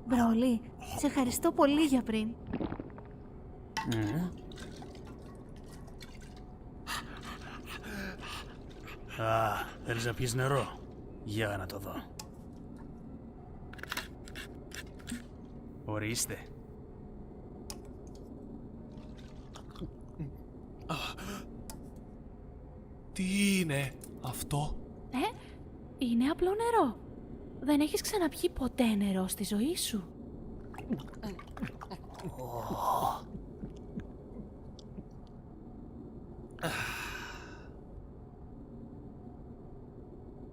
Μπρόλι, σε ευχαριστώ πολύ για πριν. Α, θέλεις να πιεις νερό? Για να το δω. Ορίστε. Τι είναι αυτό? Είναι απλό νερό. Δεν έχεις ξαναπιεί ποτέ νερό στη ζωή σου.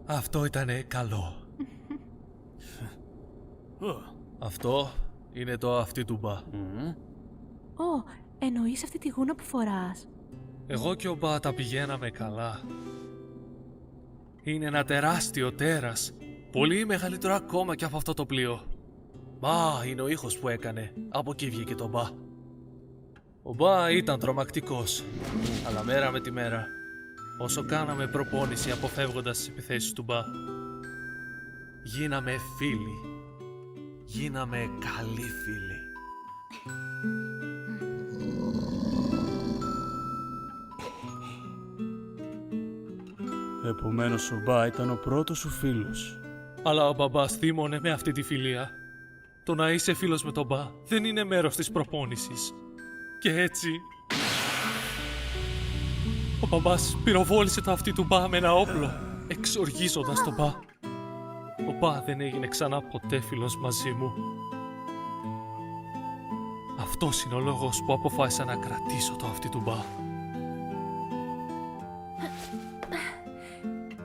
Αυτό ήτανε καλό. Αυτό είναι το αυτί του μπα. Εννοείς αυτή τη γούνα που φοράς? Εγώ και ο μπα τα πηγαίναμε καλά. Είναι ένα τεράστιο τέρας. Πολύ μεγαλύτερο ακόμα και από αυτό το πλοίο. Μπα είναι ο ήχος που έκανε. Από εκεί βγήκε το μπα. Ο μπα ήταν τρομακτικός. Αλλά μέρα με τη μέρα, όσο κάναμε προπόνηση αποφεύγοντας τις επιθέσεις του μπα, γίναμε φίλοι. Γίναμε καλοί φίλοι. Επομένως ο Μπα ήταν ο πρώτος σου φίλος. Αλλά ο μπαμπάς θύμωνε με αυτή τη φιλία. Το να είσαι φίλος με τον μπα δεν είναι μέρος της προπόνησης. Και έτσι... Ο μπαμπάς πυροβόλησε το αυτί του μπα με ένα όπλο, εξοργίζοντας τον μπα. Ο μπα δεν έγινε ξανά ποτέ φίλος μαζί μου. Αυτός είναι ο λόγος που αποφάσισα να κρατήσω το αυτί του μπα.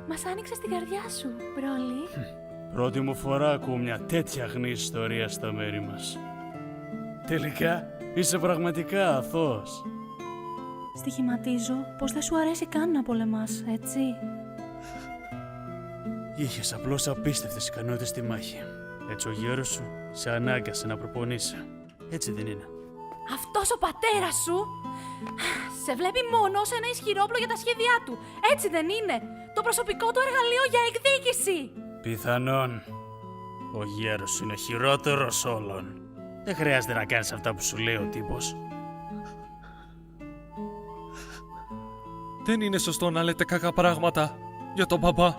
Μας άνοιξες την καρδιά σου, Μπρόλι. Πρώτη μου φορά ακούω μια τέτοια αγνή ιστορία στα μέρη μας. Τελικά είσαι πραγματικά αθώος. Στοιχηματίζω πως δεν σου αρέσει καν να πολεμάς, έτσι? Είχες απλώς απίστευτες ικανότητες στη μάχη. Έτσι ο γέρος σου σε ανάγκασε να προπονείσαι. Έτσι δεν είναι? Αυτός ο πατέρας σου σε βλέπει μόνο ως ένα ισχυρό όπλο για τα σχέδιά του. Έτσι δεν είναι? Το προσωπικό του εργαλείο για εκδίκηση. Πιθανόν. Ο γέρος σου είναι χειρότερος όλων. Δεν χρειάζεται να κάνεις αυτά που σου λέει ο τύπος. Δεν είναι σωστό να λέτε κακά πράγματα για τον μπαμπά.